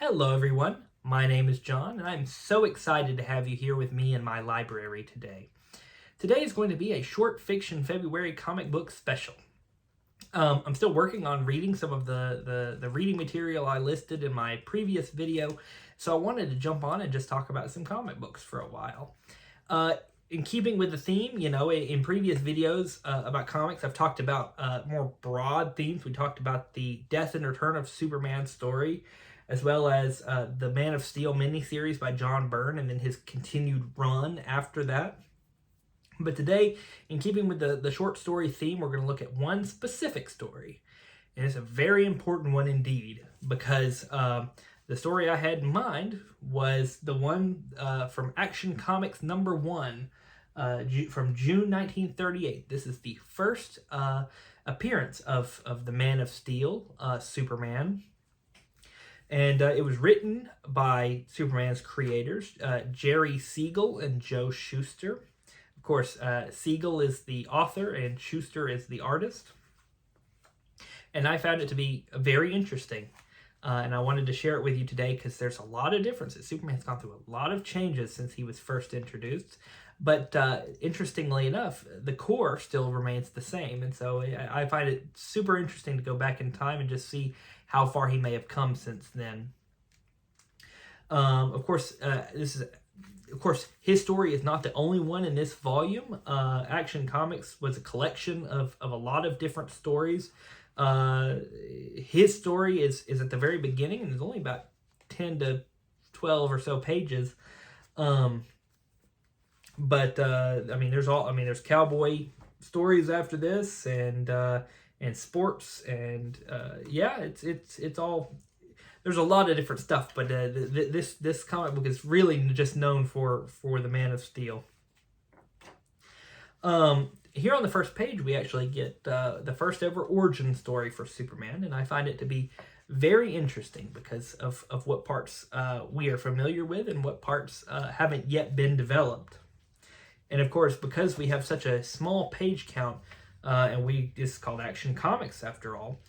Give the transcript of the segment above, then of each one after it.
Hello everyone, my name is John and I'm so excited to have you here with me in my library today. Today is going to be a short fiction February comic book special. I'm still working on reading some of the reading material I listed in my previous video, so I wanted to jump on and just talk about some comic books for a while. In keeping with the theme, in previous videos about comics, I've talked about more broad themes. We talked about the death and return of Superman story, as well as the Man of Steel miniseries by John Byrne, and then his continued run after that. But today, in keeping with the short story theme, we're going to look at one specific story. And it's a very important one indeed, because the story I had in mind was the one from Action Comics #1 from June 1938. This is the first appearance of the Man of Steel, Superman. And it was written by Superman's creators, Jerry Siegel and Joe Shuster. Of course, Siegel is the author and Shuster is the artist. And I found it to be very interesting. And I wanted to share it with you today because there's a lot of differences. Superman's gone through a lot of changes since he was first introduced. But interestingly enough, the core still remains the same. And so I find it super interesting to go back in time and just see how far he may have come since then. Of course, his story is not the only one in this volume. Action Comics was a collection of a lot of different stories. His story is at the very beginning, and it's only about 10 to 12 or so pages. There's cowboy stories after this, and sports, and it's all. There's a lot of different stuff, but this comic book is really just known for the Man of Steel. Here on the first page, we actually get the first ever origin story for Superman, and I find it to be very interesting because of what parts we are familiar with and what parts haven't yet been developed. And of course, because we have such a small page count, and this is called Action Comics after all,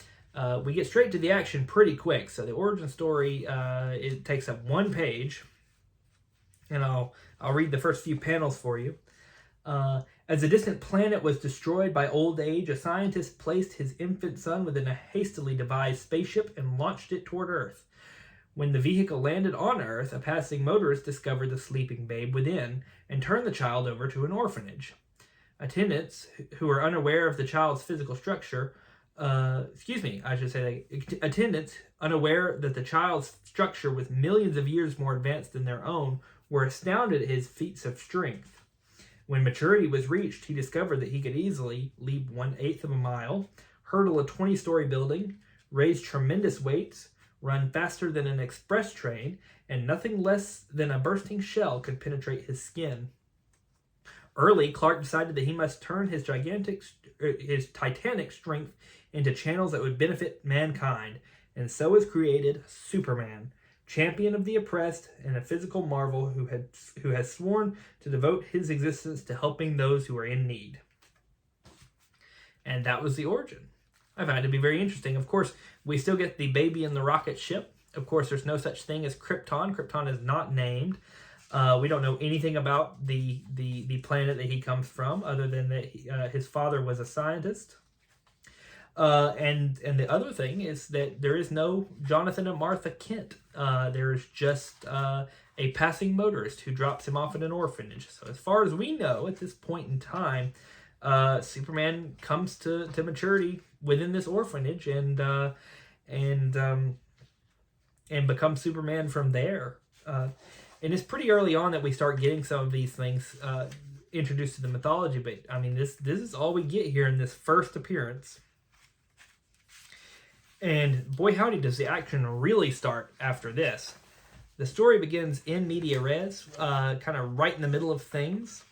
we get straight to the action pretty quick. So the origin story, it takes up one page, and I'll read the first few panels for you. As a distant planet was destroyed by old age, a scientist placed his infant son within a hastily devised spaceship and launched it toward Earth. When the vehicle landed on Earth, a passing motorist discovered the sleeping babe within and turned the child over to an orphanage. Attendants, who were unaware of the child's physical structure, attendants, unaware that the child's structure was millions of years more advanced than their own, were astounded at his feats of strength. When maturity was reached, he discovered that he could easily leap 1/8 of a mile, hurdle a 20-story building, raise tremendous weights, run faster than an express train, and nothing less than a bursting shell could penetrate his skin. Early, Clark decided that he must turn his titanic strength into channels that would benefit mankind, and so was created Superman, champion of the oppressed and a physical marvel who has sworn to devote his existence to helping those who are in need. And that was the origin. I found it to be very interesting. Of course, we still get the baby in the rocket ship. Of course, there's no such thing as Krypton. Krypton is not named. We don't know anything about the planet that he comes from, other than that his father was a scientist. And the other thing is that there is no Jonathan and Martha Kent. There's just a passing motorist who drops him off at an orphanage. So as far as we know at this point in time, Superman comes to maturity within this orphanage and becomes Superman from there. And it's pretty early on that we start getting some of these things introduced to the mythology. But I mean, this is all we get here in this first appearance. And boy howdy does the action really start after this. The story begins in media res, kind of right in the middle of things.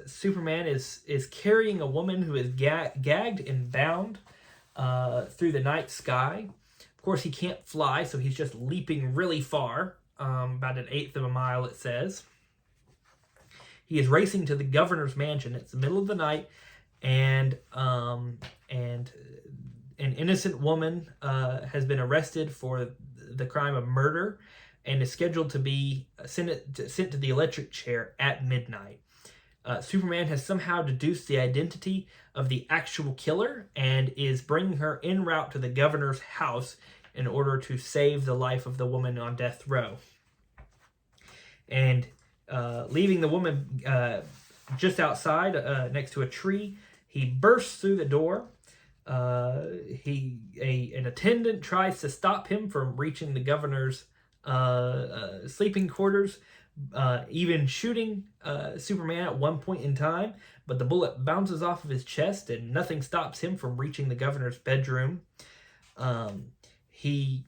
Superman is carrying a woman who is gagged and bound through the night sky. Of course, he can't fly, so he's just leaping really far, about 1/8 of a mile, it says. He is racing to the governor's mansion. It's the middle of the night, and an innocent woman has been arrested for the crime of murder and is scheduled to be sent to the electric chair at midnight. Superman has somehow deduced the identity of the actual killer and is bringing her en route to the governor's house in order to save the life of the woman on death row. And leaving the woman just outside next to a tree, he bursts through the door. An attendant tries to stop him from reaching the governor's sleeping quarters, even shooting Superman at one point in time, but the bullet bounces off of his chest and nothing stops him from reaching the governor's bedroom. He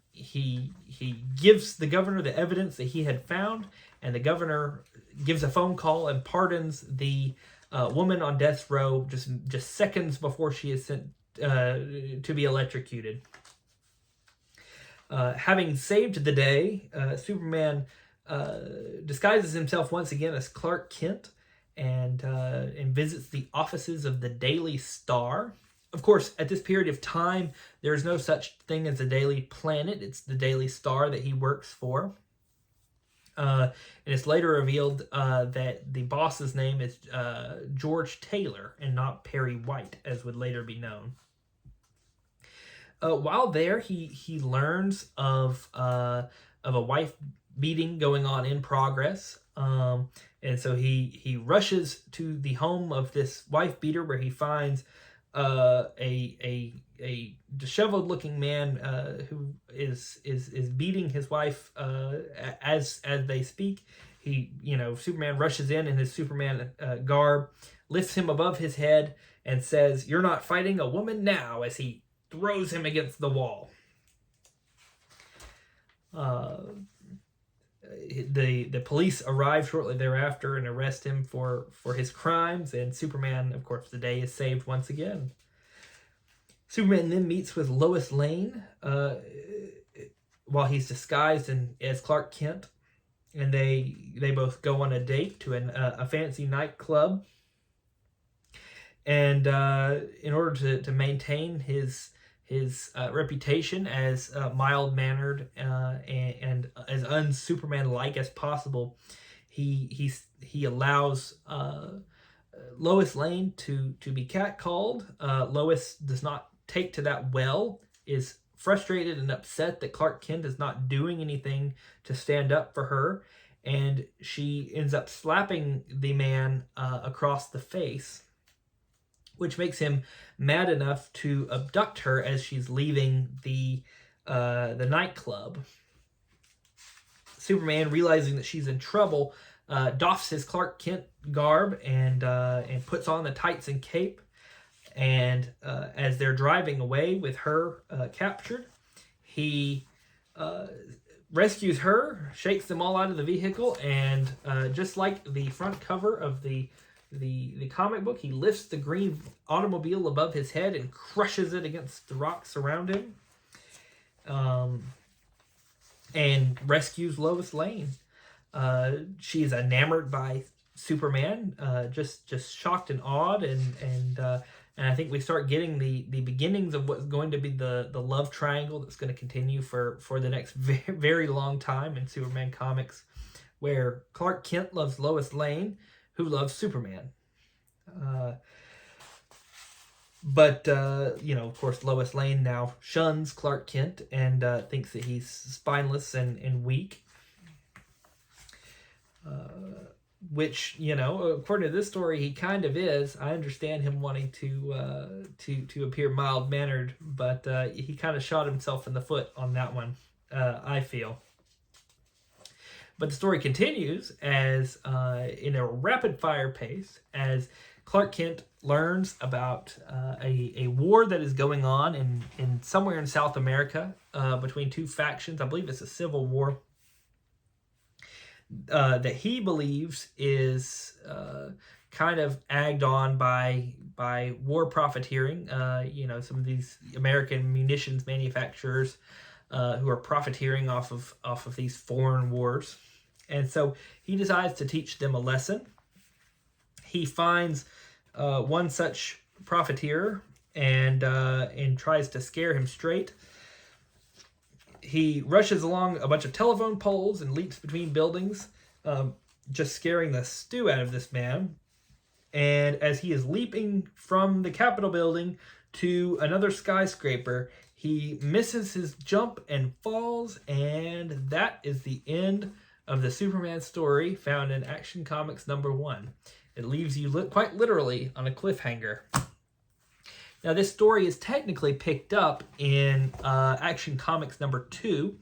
gives the governor the evidence that he had found, and the governor gives a phone call and pardons the woman on death row just seconds before she is sent to be electrocuted. Having saved the day, Superman disguises himself once again as Clark Kent and visits the offices of the Daily Star. Of course, at this period of time, there is no such thing as the Daily Planet. It's the Daily Star that he works for. And it's later revealed that the boss's name is George Taylor and not Perry White, as would later be known. While there, he learns of a wife beating going on in progress, and so he rushes to the home of this wife beater, where he finds a disheveled looking man who is beating his wife as they speak. Superman rushes in his Superman garb, lifts him above his head, and says, "You're not fighting a woman now," as he throws him against the wall. The police arrive shortly thereafter and arrest him for his crimes, and Superman, of course, the day is saved once again. Superman then meets with Lois Lane while he's disguised as Clark Kent, and they both go on a date to a fancy nightclub. And in order to maintain his reputation as mild-mannered and as un-Superman-like as possible, he allows Lois Lane to be catcalled. Lois does not take to that well, is frustrated and upset that Clark Kent is not doing anything to stand up for her, and she ends up slapping the man across the face, which makes him mad enough to abduct her as she's leaving the nightclub. Superman, realizing that she's in trouble, doffs his Clark Kent garb and puts on the tights and cape. And as they're driving away with her captured, he rescues her, shakes them all out of the vehicle, and just like the front cover of the comic book, he lifts the green automobile above his head and crushes it against the rocks around him, and rescues Lois Lane. She is enamored by Superman, just shocked and awed, and I think we start getting the beginnings of what's going to be the love triangle that's going to continue for the next very, very long time in Superman comics, where Clark Kent loves Lois Lane, who loves Superman. But of course, Lois Lane now shuns Clark Kent and thinks that he's spineless and weak. Which, according to this story, he kind of is. I understand him wanting to appear mild-mannered, but he kind of shot himself in the foot on that one, I feel. But the story continues as in a rapid-fire pace as Clark Kent learns about a war that is going on in somewhere in South America between two factions. I believe it's a civil war that he believes is kind of egged on by war profiteering. Some of these American munitions manufacturers who are profiteering off of these foreign wars. And so he decides to teach them a lesson. He finds one such profiteer and tries to scare him straight. he rushes along a bunch of telephone poles and leaps between buildings, just scaring the stew out of this man. And as he is leaping from the Capitol building to another skyscraper, he misses his jump and falls, and that is the end of the Superman story found in Action Comics #1. It leaves you quite literally on a cliffhanger. Now, this story is technically picked up in Action Comics #2,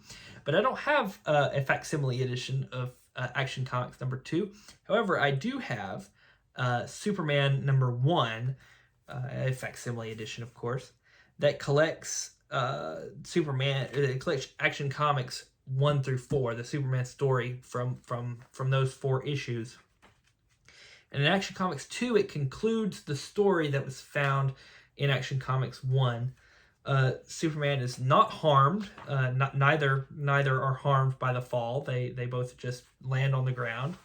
but I don't have a facsimile edition of Action Comics #2. However, I do have Superman #1, a facsimile edition, of course, that collects it collects Action Comics 1 through 4, the Superman story from those 4 issues. And in Action Comics 2, it concludes the story that was found in Action Comics 1. Superman is not harmed. Neither are harmed by the fall. They both just land on the ground.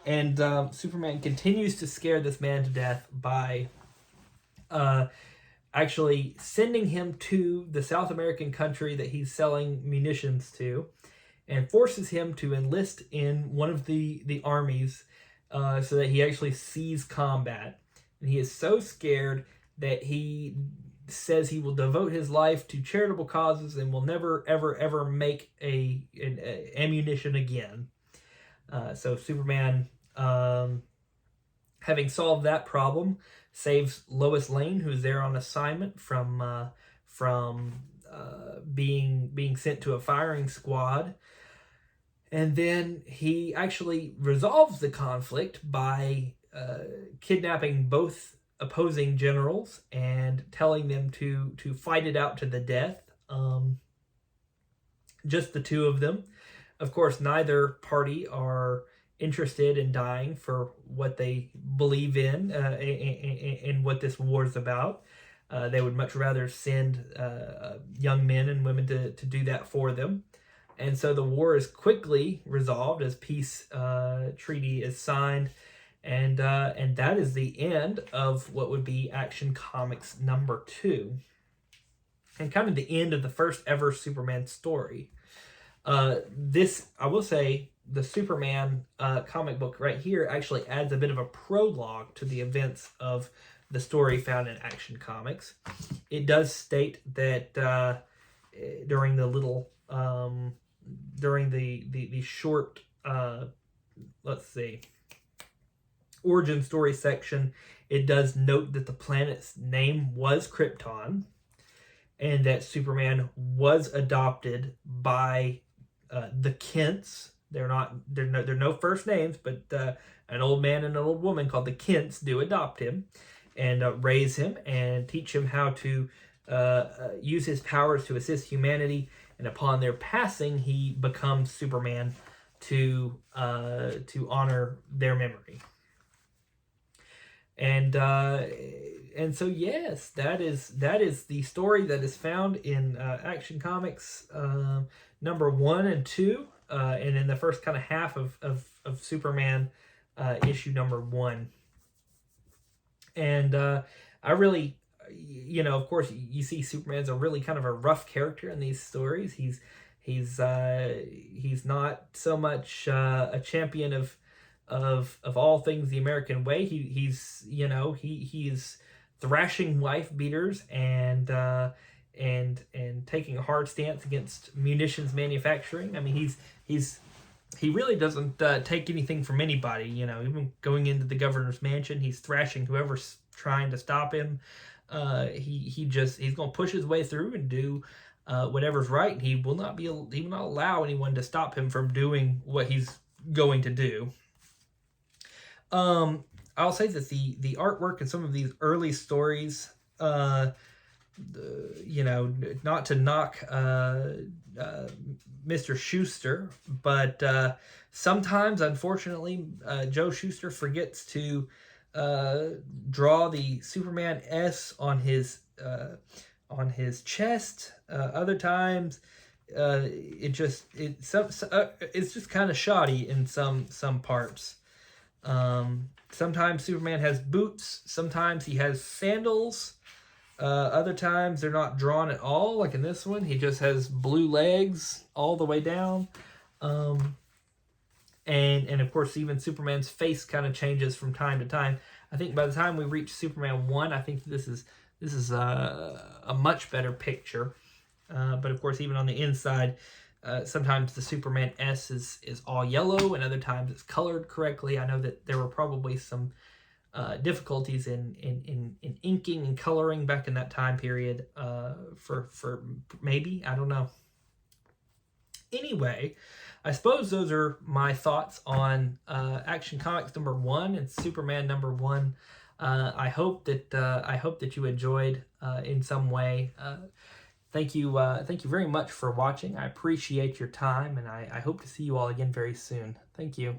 And Superman continues to scare this man to death by actually sending him to the South American country that he's selling munitions to, and forces him to enlist in one of the armies so that he actually sees combat. And he is so scared that he says he will devote his life to charitable causes and will never, ever make an ammunition again. So Superman, having solved that problem, saves Lois Lane, who's there on assignment, from being sent to a firing squad. And then he actually resolves the conflict by kidnapping both opposing generals and telling them to fight it out to the death. Just the two of them. Of course, neither party are interested in dying for what they believe in and what this war is about. They would much rather send young men and women to do that for them. And so the war is quickly resolved as peace treaty is signed. And that is the end of what would be Action Comics #2. And kind of the end of the first ever Superman story. This, I will say, the Superman comic book right here actually adds a bit of a prologue to the events of the story found in Action Comics. It does state that during the little, during the short, let's see, origin story section, it does note that the planet's name was Krypton, and that Superman was adopted by the Kents. They're no first names, but an old man and an old woman called the Kents do adopt him and raise him and teach him how to use his powers to assist humanity. And upon their passing, he becomes Superman to honor their memory. And so yes, that is the story that is found in Action Comics #1 and 2. And in the first kind of half of Superman issue #1. And I really, of course, you see Superman's a really kind of a rough character in these stories. He's not so much a champion of all things the American way. He's thrashing wife beaters and taking a hard stance against munitions manufacturing. I mean, he really doesn't take anything from anybody. Even going into the governor's mansion, he's thrashing whoever's trying to stop him. He's going to push his way through and do whatever's right. He will not allow anyone to stop him from doing what he's going to do. I'll say that the artwork in some of these early stories, not to knock Mr. Schuster, but sometimes, unfortunately, Joe Shuster forgets to draw the Superman S on his chest. Other times, it's just kind of shoddy in some parts. Sometimes Superman has boots. Sometimes he has sandals. Other times they're not drawn at all, like in this one. He just has blue legs all the way down. And of course, even Superman's face kind of changes from time to time. I think by the time we reach Superman 1, I think this is a much better picture. But of course, even on the inside, sometimes the Superman S is all yellow, and other times it's colored correctly. I know that there were probably some difficulties in inking and coloring back in that time period for maybe, I don't know. Anyway, I suppose those are my thoughts on Action Comics #1 and Superman #1. I hope that you enjoyed in some way. Thank you very much for watching. I appreciate your time, and I hope to see you all again very soon. Thank you.